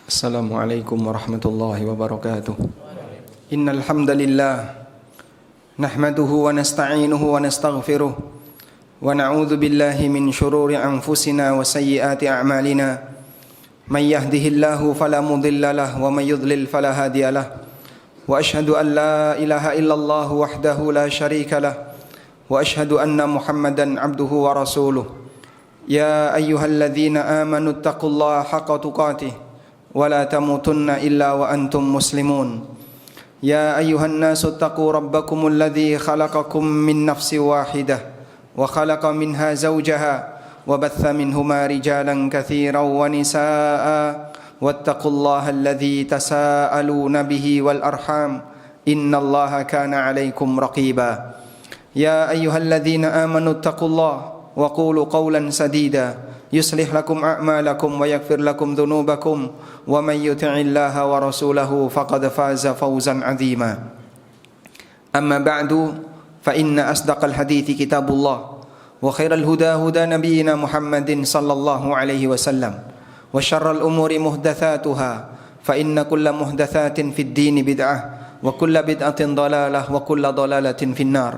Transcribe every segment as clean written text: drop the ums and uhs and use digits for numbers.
Assalamualaikum warahmatullahi wabarakatuh. Innal hamdalillah nahmaduhu wa nasta'inuhu wa nastaghfiruh wa na'udzu billahi min shururi anfusina wa sayyiati a'malina. May yahdihillahu fala mudilla lahu wa may yudlil fala hadiya lahu. Wa asyhadu an la ilaha illallah wahdahu la syarika lahu wa asyhadu anna Muhammadan abduhu wa rasuluh. Ya ayyuhalladzina amanu taqullaha haqqa tuqatih ولا تموتن إلا وأنتم مسلمون يا أيها الناس اتقوا ربكم الذي خلقكم من نفس واحدة وخلق منها زوجها وبث منهما رجالا كثيرا ونساء واتقوا الله الذي تساءلون به والأرحام إن الله كان عليكم رقيبا يا أيها الذين آمنوا اتقوا الله وقولوا قولا سديدا يصلح لكم أعمالكم ويغفر لكم ذنوبكم ومن يطع الله ورسوله فقد فاز فوزا عظيما أما بعد فإن أصدق الحديث كتاب الله وخير الهدى هدى نبينا محمد صلى الله عليه وسلم وشر الأمور محدثاتها فإن كل محدثات في الدين بدعة وكل بدعة ضلالة وكل ضلالة في النار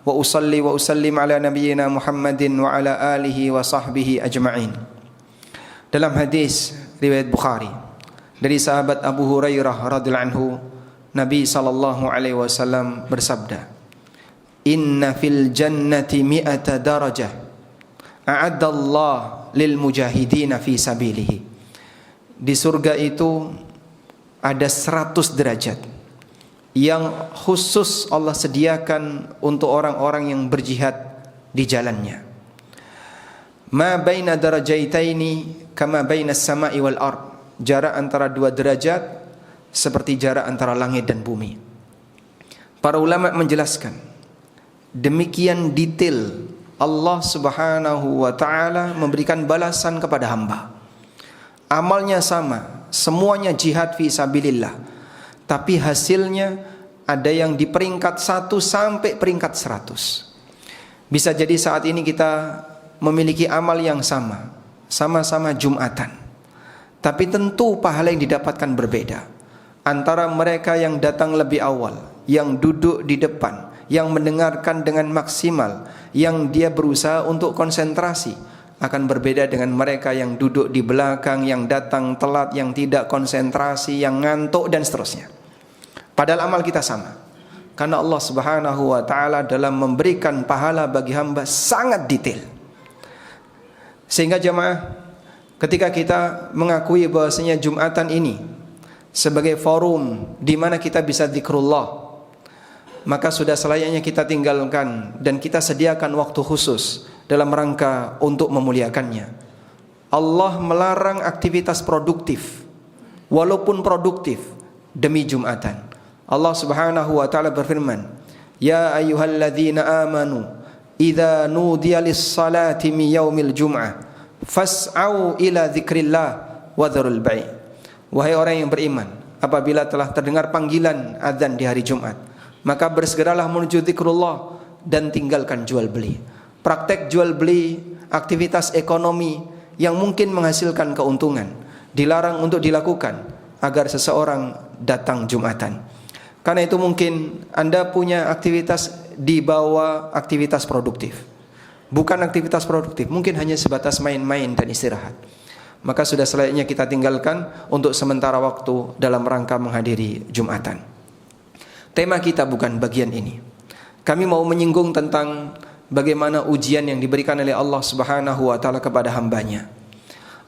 وأصلي وأسلم على نبينا Muhammadin wa ala alihi wa sahbihi ajma'in. Dalam hadis riwayat Bukhari dari sahabat Abu Hurairah radhiyallahu anhu, Nabi sallallahu alaihi wasallam bersabda, "Inna fil jannati mi'ata darajah a'adda Allah lil mujahidin fi sabilihi." Di surga itu ada 100 derajat yang khusus Allah sediakan untuk orang-orang yang berjihad di jalannya. Ma baina darajaitaini kama baina as-sama'i wal ard. Jarak antara dua derajat seperti jarak antara langit dan bumi. Para ulama menjelaskan, demikian detail Allah Subhanahu wa taala memberikan balasan kepada hamba. Amalnya sama, semuanya jihad fi sabilillah. Tapi hasilnya ada yang di peringkat 1 sampai peringkat 100. Bisa jadi saat ini kita memiliki amal yang sama, sama-sama Jumatan. Tapi tentu pahala yang didapatkan berbeda. Antara mereka yang datang lebih awal, yang duduk di depan, yang mendengarkan dengan maksimal, yang dia berusaha untuk konsentrasi, akan berbeda dengan mereka yang duduk di belakang, yang datang telat, yang tidak konsentrasi, yang ngantuk dan seterusnya. Padahal amal kita sama. Karena Allah Subhanahu wa taala dalam memberikan pahala bagi hamba sangat detail. Sehingga jemaah, ketika kita mengakui bahwasanya Jumatan ini sebagai forum di mana kita bisa zikrullah, maka sudah selayaknya kita tinggalkan dan kita sediakan waktu khusus dalam rangka untuk memuliakannya. Allah melarang aktivitas produktif walaupun produktif demi Jumatan. Allah Subhanahu wa taala berfirman, "Ya ayyuhalladzina amanu idza nudiya lis-salati min yaumil jum'ah fas'au ila dzikrillah wa dzarul bai'." Wahai orang yang beriman, apabila telah terdengar panggilan azan di hari Jumat, maka bersegeralah menuju zikrullah dan tinggalkan jual beli. Praktek jual beli, aktivitas ekonomi yang mungkin menghasilkan keuntungan dilarang untuk dilakukan agar seseorang datang Jumatan. Karena itu mungkin Anda punya aktivitas di bawah aktivitas produktif. Bukan aktivitas produktif, mungkin hanya sebatas main-main dan istirahat. Maka sudah selayaknya kita tinggalkan untuk sementara waktu dalam rangka menghadiri Jumatan. Tema kita bukan bagian ini. Kami mau menyinggung tentang bagaimana ujian yang diberikan oleh Allah Subhanahu wa taala kepada hambanya.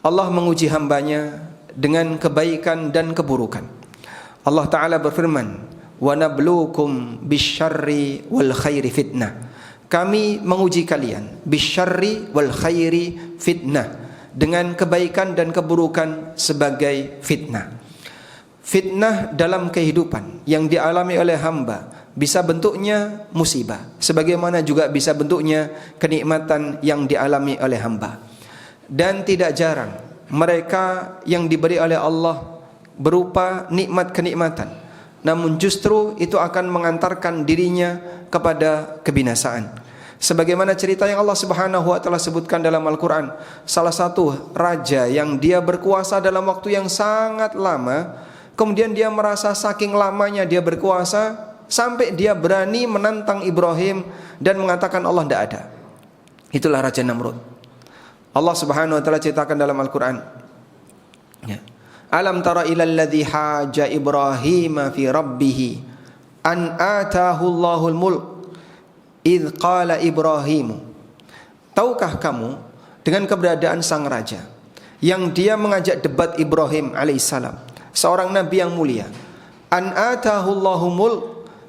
Allah menguji hambanya dengan kebaikan dan keburukan. Allah Ta'ala berfirman, "Wa nabluukum bisyarri wal khairi fitnah." Kami menguji kalian bisyarri wal khairi fitnah, dengan kebaikan dan keburukan sebagai fitnah. Fitnah dalam kehidupan yang dialami oleh hamba bisa bentuknya musibah, sebagaimana juga bisa bentuknya kenikmatan yang dialami oleh hamba. Dan tidak jarang mereka yang diberi oleh Allah berupa nikmat kenikmatan, namun justru itu akan mengantarkan dirinya kepada kebinasaan. Sebagaimana cerita yang Allah Subhanahu wa taala sebutkan dalam Al-Qur'an, salah satu raja yang dia berkuasa dalam waktu yang sangat lama, kemudian dia merasa saking lamanya dia berkuasa sampai dia berani menantang Ibrahim dan mengatakan Allah tidak ada. Itulah Raja Namrud. Allah Subhanahu wa taala ceritakan dalam Al-Qur'an, ya. Alam tara ilal ladzi haja Ibrahim fi rabbih an atahu Allahul mulk id qala Ibrahim. Tahukah kamu dengan keberadaan sang raja yang dia mengajak debat Ibrahim alaihissalam, seorang nabi yang mulia. An atahu Allahul mulk,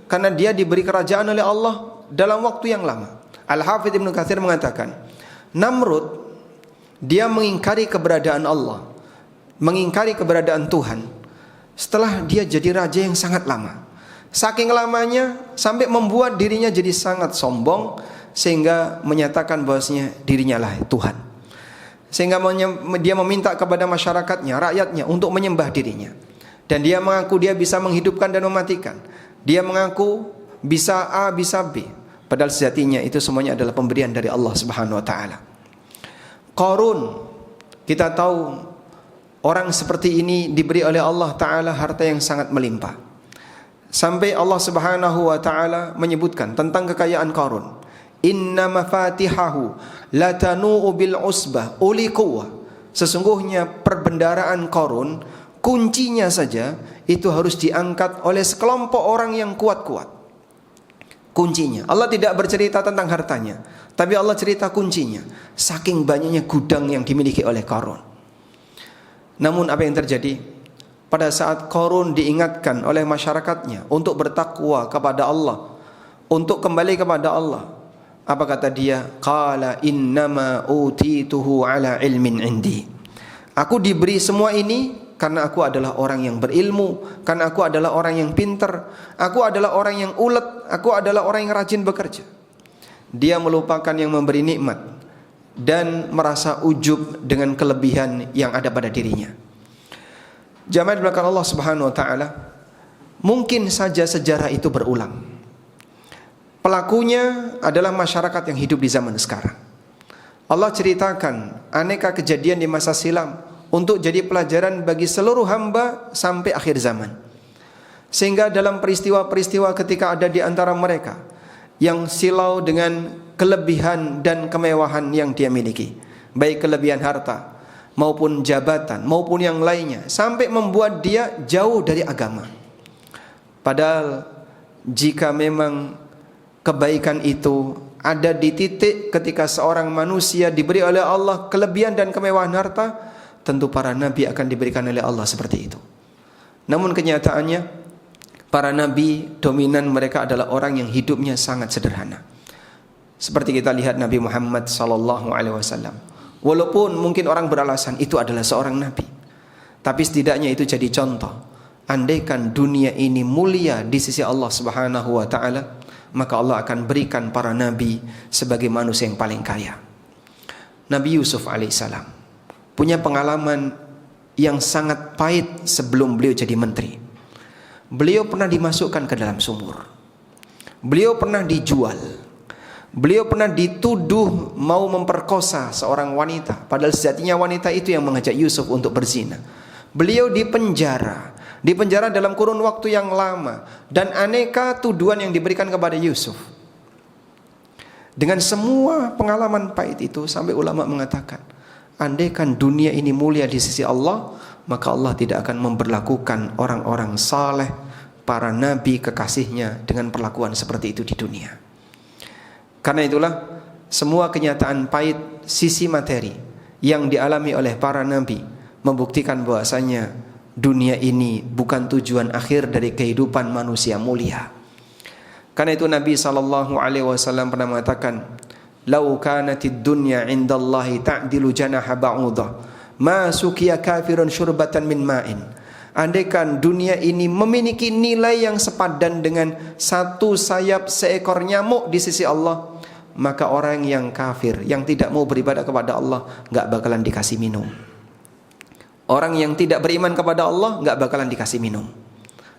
karena dia diberi kerajaan oleh Allah dalam waktu yang lama. Al-Hafidz Ibnu Katsir mengatakan, Namrud dia mengingkari keberadaan Allah, mengingkari keberadaan Tuhan setelah dia jadi raja yang sangat lama. Saking lamanya sampai membuat dirinya jadi sangat sombong sehingga menyatakan bahwasanya dirinya lah Tuhan. Sehingga dia meminta kepada masyarakatnya, rakyatnya untuk menyembah dirinya. Dan dia mengaku dia bisa menghidupkan dan mematikan. Dia mengaku bisa A, bisa B. Padahal sejatinya itu semuanya adalah pemberian dari Allah Subhanahu wa taala. Qarun, kita tahu orang seperti ini diberi oleh Allah taala harta yang sangat melimpah. Sampai Allah Subhanahu wa taala menyebutkan tentang kekayaan Qarun. Inna mafatihahu latanu'u bil usbah uli quwwah. Sesungguhnya perbendaraan Qarun, kuncinya saja itu harus diangkat oleh sekelompok orang yang kuat-kuat. Kuncinya. Allah tidak bercerita tentang hartanya, tapi Allah cerita kuncinya. Saking banyaknya gudang yang dimiliki oleh Qarun. Namun apa yang terjadi? Pada saat Qarun diingatkan oleh masyarakatnya untuk bertakwa kepada Allah, untuk kembali kepada Allah, apa kata dia? Qala innama utituhu ala ilmin indi. Aku diberi semua ini karena aku adalah orang yang berilmu, karena aku adalah orang yang pintar, aku adalah orang yang ulet, aku adalah orang yang rajin bekerja. Dia melupakan yang memberi nikmat dan merasa ujub dengan kelebihan yang ada pada dirinya. Jamaah di belakang Allah Subhanahu wa taala, mungkin saja sejarah itu berulang. Pelakunya adalah masyarakat yang hidup di zaman sekarang. Allah ceritakan aneka kejadian di masa silam untuk jadi pelajaran bagi seluruh hamba sampai akhir zaman. Sehingga dalam peristiwa-peristiwa ketika ada di antara mereka yang silau dengan kelebihan dan kemewahan yang dia miliki, baik kelebihan harta maupun jabatan, maupun yang lainnya, sampai membuat dia jauh dari agama. Padahal jika memang kebaikan itu ada di titik ketika seorang manusia diberi oleh Allah kelebihan dan kemewahan harta, tentu para nabi akan diberikan oleh Allah seperti itu. Namun kenyataannya, para nabi dominan mereka adalah orang yang hidupnya sangat sederhana. Seperti kita lihat Nabi Muhammad SAW. Walaupun mungkin orang beralasan itu adalah seorang nabi, tapi setidaknya itu jadi contoh. Andaikan dunia ini mulia di sisi Allah Subhanahu wa taala, maka Allah akan berikan para nabi sebagai manusia yang paling kaya. Nabi Yusuf alaihissalam punya pengalaman yang sangat pahit sebelum beliau jadi menteri. Beliau pernah dimasukkan ke dalam sumur. Beliau pernah dijual. Beliau pernah dituduh mau memperkosa seorang wanita, padahal sejatinya wanita itu yang mengajak Yusuf untuk berzina. Beliau dipenjara dalam kurun waktu yang lama, dan aneka tuduhan yang diberikan kepada Yusuf. Dengan semua pengalaman pahit itu, sampai ulama mengatakan, andaikan dunia ini mulia di sisi Allah, maka Allah tidak akan memperlakukan orang-orang saleh, para nabi kekasihnya dengan perlakuan seperti itu di dunia. Karena itulah semua kenyataan pahit sisi materi yang dialami oleh para nabi membuktikan bahwasanya dunia ini bukan tujuan akhir dari kehidupan manusia mulia. Karena itu Nabi SAW pernah mengatakan, "Lau kanatid dunya 'indallahi ta'dilu janaha ba'udah, ma suqiya kafirun syurbatan min ma'in." Andaikan dunia ini memiliki nilai yang sepadan dengan satu sayap seekor nyamuk di sisi Allah, maka orang yang kafir, yang tidak mau beribadah kepada Allah, gak bakalan dikasih minum. Orang yang tidak beriman kepada Allah gak bakalan dikasih minum.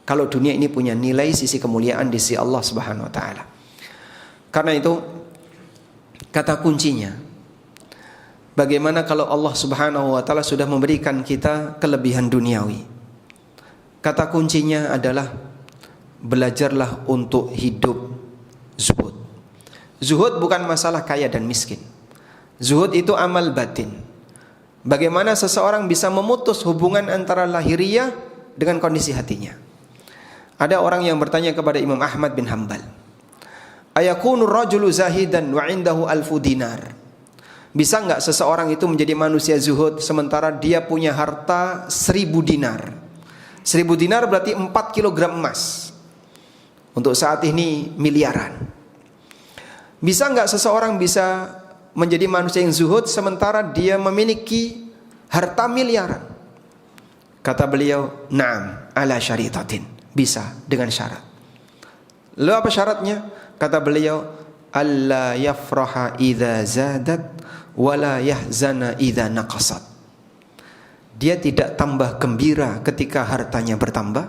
Kalau dunia ini punya nilai sisi kemuliaan di sisi Allah Subhanahu wa taala. Karena itu Kata kuncinya, bagaimana kalau Allah Subhanahu wa taala sudah memberikan kita kelebihan duniawi? Kata kuncinya adalah belajarlah untuk hidup zuhud. Zuhud bukan masalah kaya dan miskin. Zuhud itu amal batin. Bagaimana seseorang bisa memutus hubungan antara lahiriah dengan kondisi hatinya. Ada orang yang bertanya kepada Imam Ahmad bin Hanbal, ayakunu rajulu zahidan wa indahu alfu dinar. Bisa enggak seseorang itu menjadi manusia zuhud sementara dia punya harta 1000 dinar? 1000 dinar berarti 4 kilogram emas. Untuk saat ini miliaran. Bisa enggak seseorang bisa menjadi manusia yang zuhud sementara dia memiliki harta miliaran? Kata beliau, na'am ala syaritatin. Bisa dengan syarat. Lalu apa syaratnya? Kata beliau, alla yafraha idza zadat wala yahzana idza naqasat. Dia tidak tambah gembira ketika hartanya bertambah,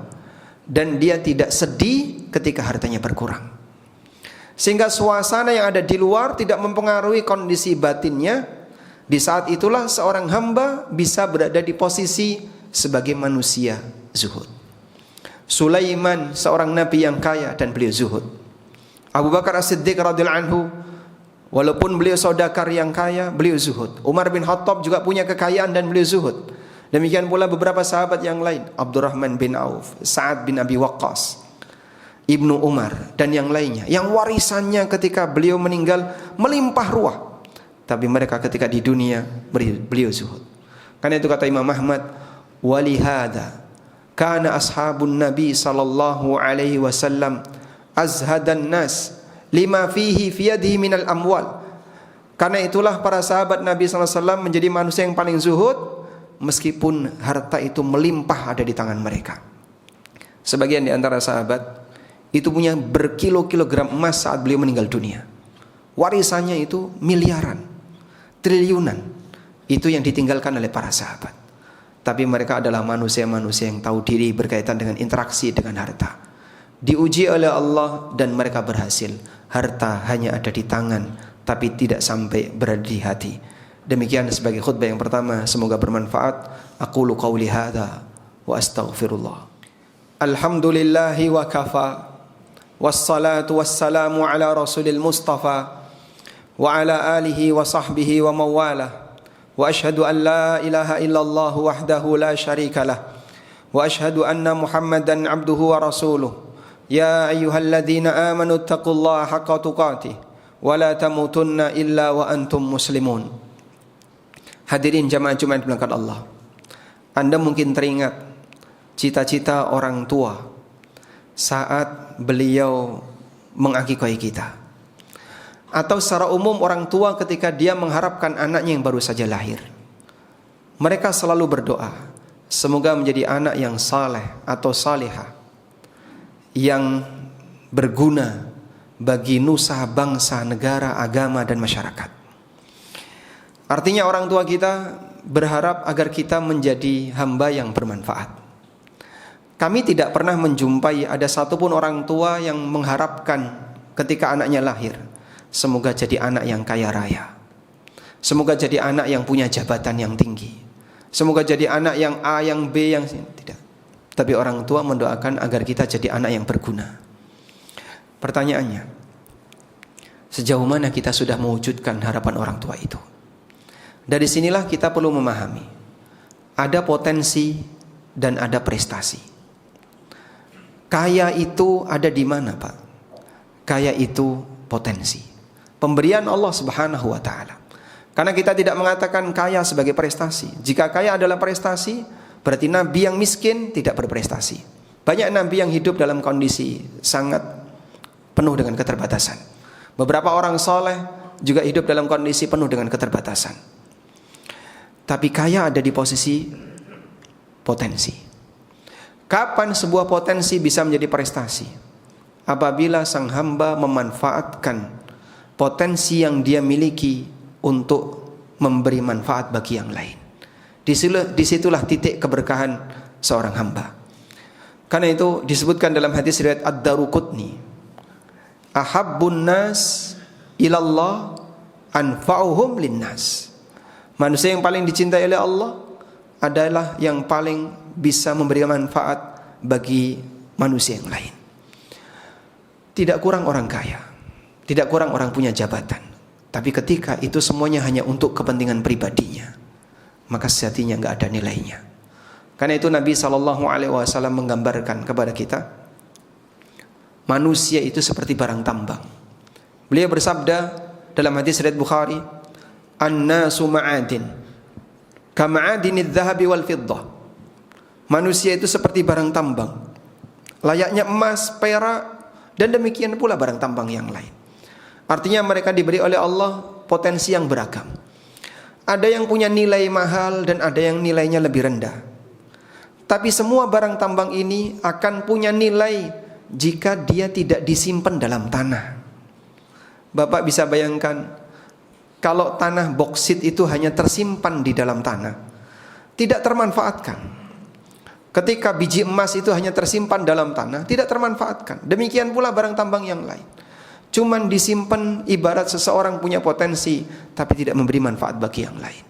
dan dia tidak sedih ketika hartanya berkurang. Sehingga suasana yang ada di luar tidak mempengaruhi kondisi batinnya. Di saat itulah seorang hamba bisa berada di posisi sebagai manusia zuhud. Sulaiman seorang nabi yang kaya dan beliau zuhud. Abu Bakar As-Siddiq radhiyallahu anhu, walaupun beliau saudagar yang kaya, beliau zuhud. Umar bin Khattab juga punya kekayaan dan beliau zuhud. Demikian pula beberapa sahabat yang lain, Abdurrahman bin Auf, Sa'ad bin Abi Waqqas, Ibnu Umar dan yang lainnya, yang warisannya ketika beliau meninggal melimpah ruah, tapi mereka ketika di dunia beliau zuhud. Karena itu kata Imam Ahmad, walihada kana ashabun Nabi sallallahu alaihi wasallam azhadan nas lima fihi fi yadihi minal amwal. Karena itulah para sahabat Nabi sallallahu alaihi wasallam menjadi manusia yang paling zuhud meskipun harta itu melimpah ada di tangan mereka. Sebagian di antara sahabat itu punya berkilo-kilogram emas saat beliau meninggal dunia. Warisannya itu miliaran, triliunan. Itu yang ditinggalkan oleh para sahabat. Tapi mereka adalah manusia-manusia yang tahu diri berkaitan dengan interaksi dengan harta. Diuji oleh Allah dan mereka berhasil. Harta hanya ada di tangan, tapi tidak sampai berada di hati. Demikian sebagai khutbah yang pertama, semoga bermanfaat. Aqulu qawli hadza wa astaghfirullah. Alhamdulillahi wa kafa. Wassalatu wassalamu ala rasulil mustafa wa ala alihi wa sahbihi wa mawalah. Wa ashhadu an la ilaha illallah wahdahu la syarika lah. Wa ashhadu anna Muhammadan abduhu wa rasuluh. Ya ayyuhalladzina amanu taqullaha haqqa tuqatih wa la tamutunna illa wa antum muslimun. Hadirin jamaah Jumat berkat Allah. Anda mungkin teringat cita-cita orang tua saat beliau mengakikahi kita. Atau secara umum orang tua ketika dia mengharapkan anaknya yang baru saja lahir. Mereka selalu berdoa, semoga menjadi anak yang saleh atau salihah, yang berguna bagi nusa, bangsa, negara, agama, dan masyarakat. Artinya orang tua kita berharap agar kita menjadi hamba yang bermanfaat. Kami tidak pernah menjumpai ada satupun orang tua yang mengharapkan ketika anaknya lahir, semoga jadi anak yang kaya raya, semoga jadi anak yang punya jabatan yang tinggi, semoga jadi anak yang A, yang B, yang tidak. Tapi orang tua mendoakan agar kita jadi anak yang berguna. Pertanyaannya, sejauh mana kita sudah mewujudkan harapan orang tua itu? Dari sinilah kita perlu memahami, ada potensi dan ada prestasi. Kaya itu ada di mana, Pak? Kaya itu potensi. Pemberian Allah Subhanahu wa taala. Karena kita tidak mengatakan kaya sebagai prestasi. Jika kaya adalah prestasi, berarti nabi yang miskin tidak berprestasi. Banyak nabi yang hidup dalam kondisi sangat penuh dengan keterbatasan. Beberapa orang soleh juga hidup dalam kondisi penuh dengan keterbatasan. Tapi kaya ada di posisi potensi. Kapan sebuah potensi bisa menjadi prestasi? Apabila sang hamba memanfaatkan potensi yang dia miliki untuk memberi manfaat bagi yang lain. Disitulah titik keberkahan seorang hamba. Karena itu disebutkan dalam hadis riwayat Ad-Daruqutni, ahabbun nas ilallah anfa'uhum linnas. Manusia yang paling dicintai oleh Allah adalah yang paling bisa memberikan manfaat bagi manusia yang lain. Tidak kurang orang kaya, tidak kurang orang punya jabatan, tapi ketika itu semuanya hanya untuk kepentingan pribadinya, maka sejatinya nggak ada nilainya. Karena itu Nabi SAW menggambarkan kepada kita, manusia itu seperti barang tambang. Beliau bersabda dalam hadis riwayat Bukhari, "An-nasu ma'adin, kama'adinidz dzahabi wal fiddah." Manusia itu seperti barang tambang, layaknya emas, perak, dan demikian pula barang tambang yang lain. Artinya mereka diberi oleh Allah potensi yang beragam. Ada yang punya nilai mahal dan ada yang nilainya lebih rendah. Tapi semua barang tambang ini akan punya nilai jika dia tidak disimpan dalam tanah. Bapak bisa bayangkan, kalau tanah boksit itu hanya tersimpan di dalam tanah, tidak termanfaatkan. Ketika biji emas itu hanya tersimpan dalam tanah, tidak termanfaatkan. Demikian pula barang tambang yang lain. Cuman disimpan ibarat seseorang punya potensi, tapi tidak memberi manfaat bagi yang lain.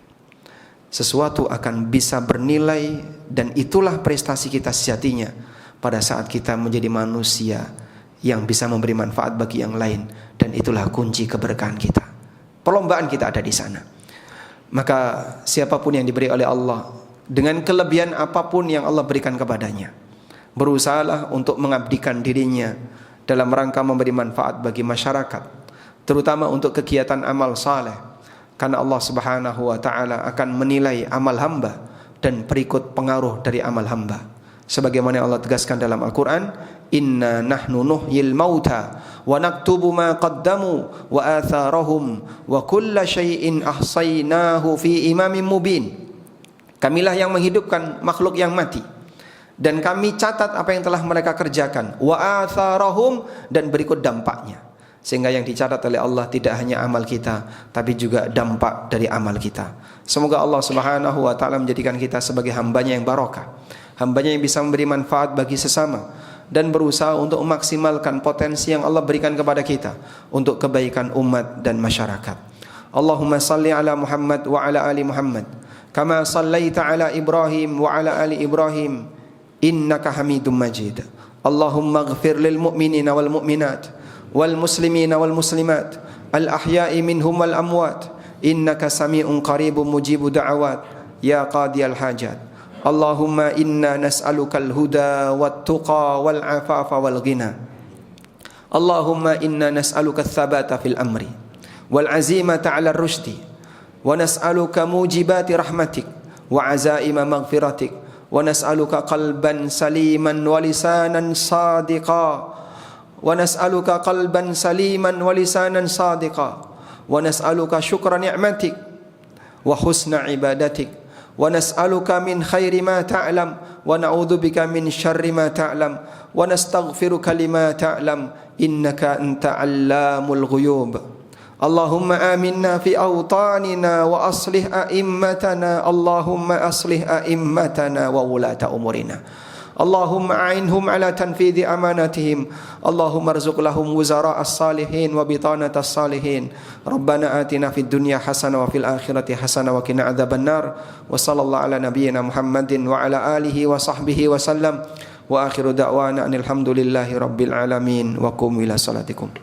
Sesuatu akan bisa bernilai, dan itulah prestasi kita sejatinya pada saat kita menjadi manusia yang bisa memberi manfaat bagi yang lain, dan itulah kunci keberkahan kita. Perlombaan kita ada di sana. Maka siapapun yang diberi oleh Allah dengan kelebihan apapun yang Allah berikan kepadanya, berusahalah untuk mengabdikan dirinya dalam rangka memberi manfaat bagi masyarakat, terutama untuk kegiatan amal saleh. Karena Allah Subhanahu wa taala akan menilai amal hamba dan berikut pengaruh dari amal hamba. Sebagaimana Allah tegaskan dalam Al-Qur'an, "Inna nahnu nuhyil mauta wa naktubu ma qaddamu wa atharahum wa kulla syai'in ahsaynahu fi imamin mubin." Kamilah yang menghidupkan makhluk yang mati, dan kami catat apa yang telah mereka kerjakan, wa atharahum, dan berikut dampaknya. Sehingga yang dicatat oleh Allah tidak hanya amal kita, tapi juga dampak dari amal kita. Semoga Allah Subhanahu wa ta'ala menjadikan kita sebagai hambanya yang barokah, hambanya yang bisa memberi manfaat bagi sesama, dan berusaha untuk memaksimalkan potensi yang Allah berikan kepada kita untuk kebaikan umat dan masyarakat. Allahumma salli ala Muhammad wa ala ali Muhammad kama sallaita ala Ibrahim wa ala ali Ibrahim innaka Hamidum Majid. Allahumma ighfir lil mu'minina wal mu'minat wal muslimina wal muslimat al ahya'i minhum wal amwat innaka sami'un qaribun mujibu da'awat ya qadiyal hajat. Allahumma inna nas'alukal huda wat tuqa wal afafa wal ghina. Allahumma inna nas'aluka ats-tsabata fil amri wal azimata 'ala ar-rusydi wa nas'aluka mujibati rahmatik wa azaima maghfiratik wa nas'aluka qalban saliman wa lisanan sadiqa wa nas'aluka qalban saliman wa lisanan sadiqa wa nas'aluka syukra ni'matik wa husna ibadatik wa nas'aluka min khairi ma ta'lam wa na'udzubika min syarri ma ta'lam wa nastaghfiruka lima ta'lam innaka anta 'allamul ghuyub. Allahumma aminna fi awtanina wa aslih a'immatana. Allahumma aslih a'immatana wa wulata umurina. Allahumma a'inhum ala tanfidhi amanatihim. Allahumma arzuq lahum wuzara as-salihin wa bitanata as-salihin. Rabbana atina fid dunya hasanah wa fil akhirati hasanah wa qina adzabannar. Wa sallallahu ala nabiyyina Muhammadin wa ala alihi wa sahbihi wa sallam. Wa akhiru da'wana anil hamdulillahi rabbil alamin. Wa qumu ila salatikum.